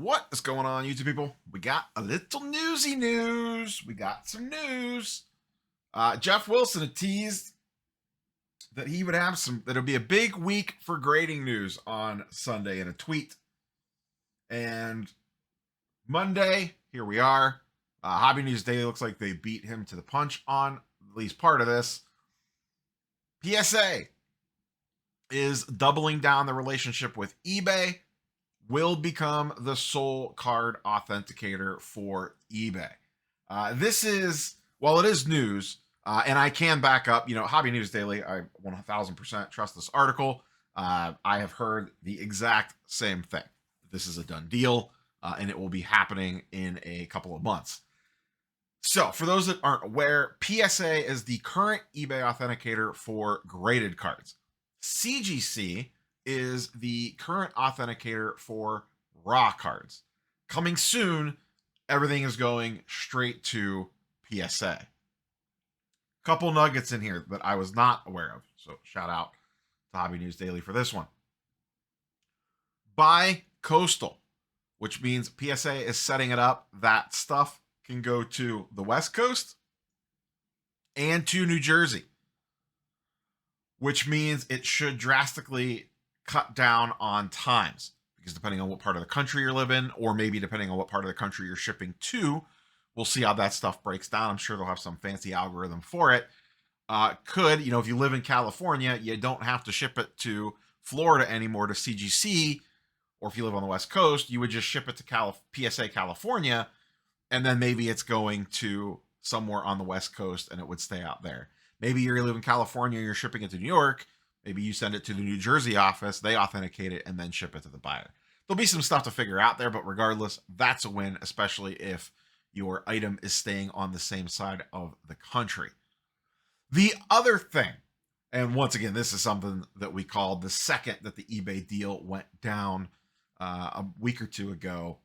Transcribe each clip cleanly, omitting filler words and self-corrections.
What is going on, YouTube people? We got a little newsy news. We got some news. Jeff Wilson had teased that he would have that it'll be a big week for grading news on Sunday in a tweet. And Monday, here we are. Hobby News Daily looks like they beat him to the punch on at least part of this. PSA is doubling down the relationship with eBay, will become the sole card authenticator for eBay. This is, while it is news, and I can back up, Hobby News Daily, I 1000% trust this article. I have heard the exact same thing. This is a done deal, and it will be happening in a couple of months. So, for those that aren't aware, PSA is the current eBay authenticator for graded cards. CGC is the current authenticator for raw cards. Coming soon, everything is going straight to PSA. Couple nuggets in here that I was not aware of. So shout out to Hobby News Daily for this one. Bi-coastal, which means PSA is setting it up that stuff can go to the West Coast and to New Jersey, which means it should drastically cut down on times, because depending on what part of the country you live in, or maybe depending on what part of the country you're shipping to, we'll see how that stuff breaks down. I'm sure they'll have some fancy algorithm for it. If you live in California, you don't have to ship it to Florida anymore to CGC, or if you live on the West Coast, you would just ship it to PSA California, and then maybe it's going to somewhere on the West Coast and it would stay out there. Maybe you live in California, you're shipping it to New York, maybe you send it to the New Jersey office, they authenticate it, and then ship it to the buyer. There'll be some stuff to figure out there, but regardless, that's a win, especially if your item is staying on the same side of the country. The other thing, and once again, this is something that we called the second that the eBay deal went down a week or two ago,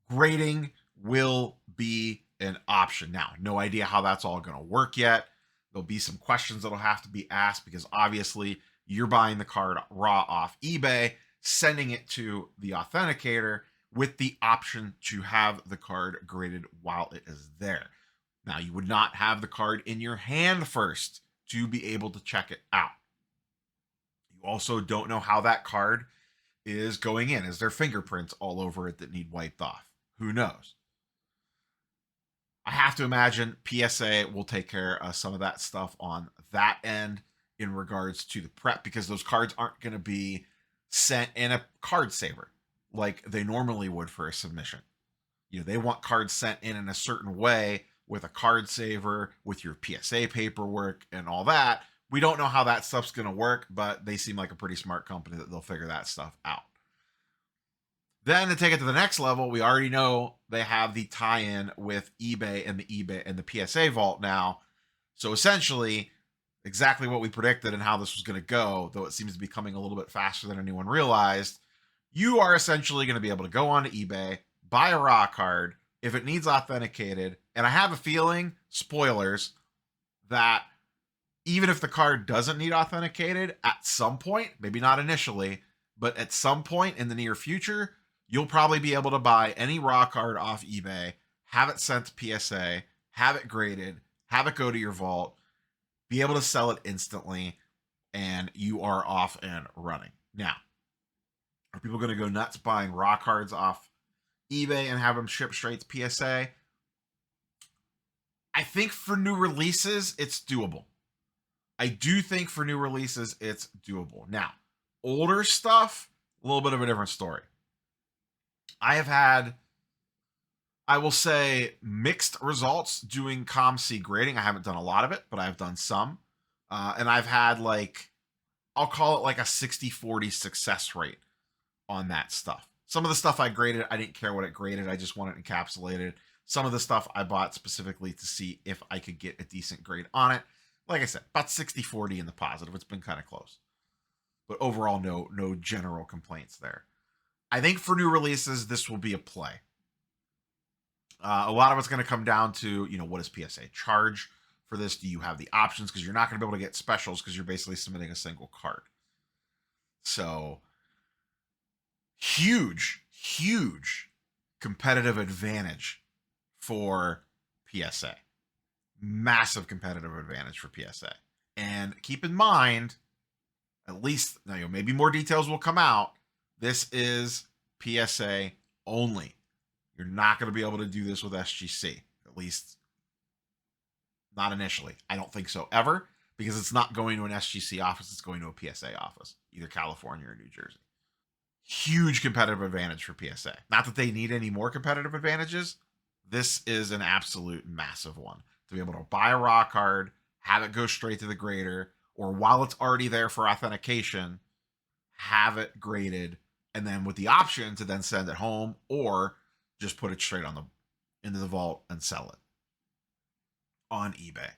grading will be an option. Now, no idea how that's all going to work yet. There'll be some questions that'll have to be asked, because obviously you're buying the card raw off eBay, sending it to the authenticator with the option to have the card graded while it is there. Now, you would not have the card in your hand first to be able to check it out. You also don't know how that card is going in. Is there fingerprints all over it that need wiped off? Who knows? I have to imagine PSA will take care of some of that stuff on that end in regards to the prep, because those cards aren't going to be sent in a card saver like they normally would for a submission. They want cards sent in a certain way with a card saver, with your PSA paperwork and all that. We don't know how that stuff's going to work, but they seem like a pretty smart company that they'll figure that stuff out. Then to take it to the next level, we already know they have the tie-in with eBay and the PSA vault now. So essentially, exactly what we predicted and how this was going to go, though it seems to be coming a little bit faster than anyone realized. You are essentially going to be able to go onto eBay, buy a raw card if it needs authenticated. And I have a feeling, spoilers, that even if the card doesn't need authenticated, at some point, maybe not initially, but at some point in the near future, you'll probably be able to buy any raw card off eBay, have it sent to PSA, have it graded, have it go to your vault, be able to sell it instantly, and you are off and running. Now, are people going to go nuts buying raw cards off eBay and have them shipped straight to PSA? I think for new releases, it's doable. I do think for new releases, it's doable. Now, older stuff, a little bit of a different story. I have had, I will say, mixed results doing COMC grading. I haven't done a lot of it, but I've done some. And I've had I'll call it like a 60-40 success rate on that stuff. Some of the stuff I graded, I didn't care what it graded. I just want it encapsulated. Some of the stuff I bought specifically to see if I could get a decent grade on it. Like I said, about 60-40 in the positive. It's been kind of close. But overall, no general complaints there. I think for new releases, this will be a play. A lot of it's going to come down to, what does PSA charge for this? Do you have the options? Because you're not going to be able to get specials because you're basically submitting a single card. So huge competitive advantage for PSA. Massive competitive advantage for PSA. And keep in mind, at least, maybe more details will come out. This is PSA only. You're not going to be able to do this with SGC, at least not initially. I don't think so ever, because it's not going to an SGC office. It's going to a PSA office, either California or New Jersey. Huge competitive advantage for PSA. Not that they need any more competitive advantages. This is an absolute massive one. To be able to buy a raw card, have it go straight to the grader, or while it's already there for authentication, have it graded, and then with the option to then send it home or just put it straight into the vault and sell it on eBay.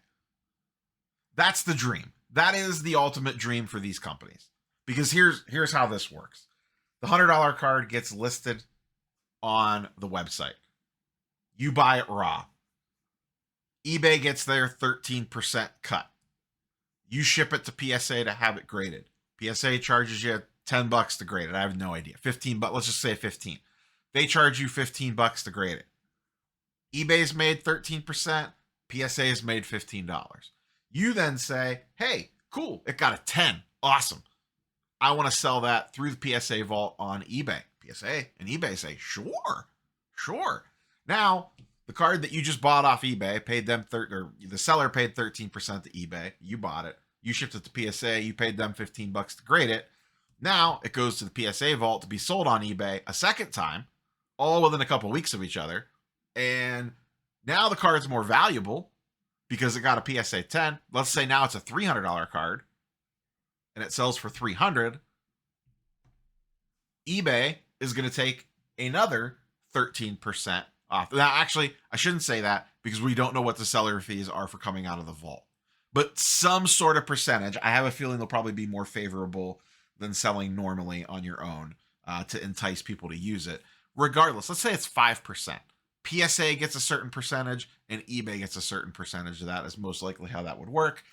That's the dream. That is the ultimate dream for these companies. Because here's how this works. The $100 card gets listed on the website. You buy it raw. eBay gets their 13% cut. You ship it to PSA to have it graded. PSA charges you $10 to grade it. I have no idea. 15 bucks. Let's just say 15. They charge you 15 bucks to grade it. eBay's made 13%. PSA's made $15. You then say, hey, cool. It got a 10. Awesome. I want to sell that through the PSA vault on eBay. PSA and eBay say, sure. Now, the card that you just bought off eBay paid them the seller paid 13% to eBay. You bought it. You shipped it to PSA. You paid them 15 bucks to grade it. Now it goes to the PSA vault to be sold on eBay a second time, all within a couple weeks of each other. And now the card's more valuable because it got a PSA 10. Let's say now it's a $300 card and it sells for $300. eBay is going to take another 13% off. Now, actually, I shouldn't say that because we don't know what the seller fees are for coming out of the vault. But some sort of percentage. I have a feeling they'll probably be more favorable than selling normally on your own to entice people to use it. Regardless, let's say it's 5%. PSA gets a certain percentage and eBay gets a certain percentage of that is most likely how that would work.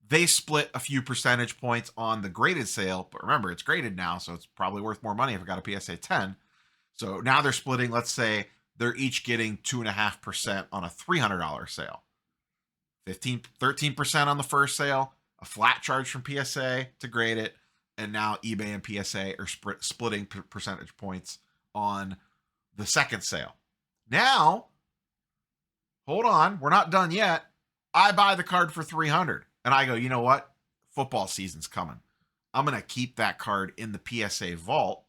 They split a few percentage points on the graded sale, but remember, it's graded now, so it's probably worth more money if it got a PSA 10. So now they're splitting, let's say they're each getting 2.5% on a $300 sale. 13% on the first sale, a flat charge from PSA to grade it, and now eBay and PSA are splitting percentage points on the second sale. Now, hold on, we're not done yet. I buy the card for $300, and I go, you know what? Football season's coming. I'm going to keep that card in the PSA vault.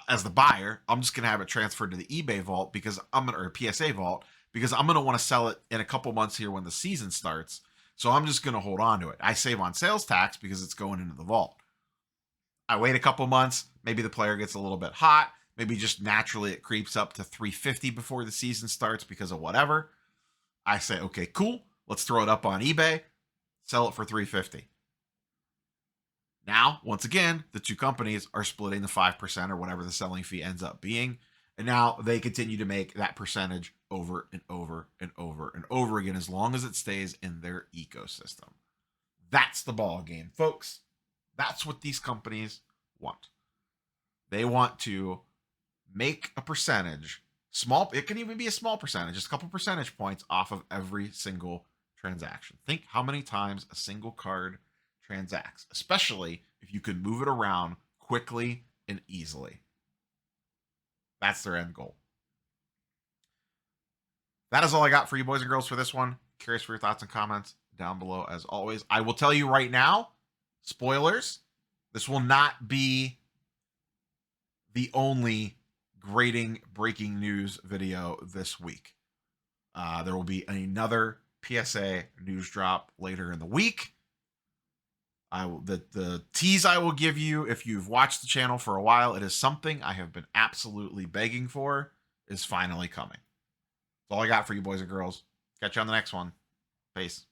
As the buyer, I'm just going to have it transferred to the eBay vault or PSA vault, because I'm going to want to sell it in a couple months here when the season starts. So I'm just going to hold on to it. I save on sales tax because it's going into the vault. I wait a couple months. Maybe the player gets a little bit hot. Maybe just naturally it creeps up to $350 before the season starts because of whatever. I say, okay, cool. Let's throw it up on eBay. Sell it for $350. Now, once again, the two companies are splitting the 5% or whatever the selling fee ends up being. And now they continue to make that percentage over and over and over and over again as long as it stays in their ecosystem. That's the ball game, folks. That's what these companies want. They want to make a percentage, small, it can even be a small percentage, just a couple percentage points off of every single transaction. Think how many times a single card transacts, especially if you can move it around quickly and easily. That's their end goal. That is all I got for you, boys and girls, for this one. Curious for your thoughts and comments down below, as always. I will tell you right now, spoilers, this will not be the only grading breaking news video this week. There will be another PSA news drop later in the week. The tease I will give you, if you've watched the channel for a while, it is something I have been absolutely begging for, is finally coming. That's all I got for you, boys and girls. Catch you on the next one. Peace.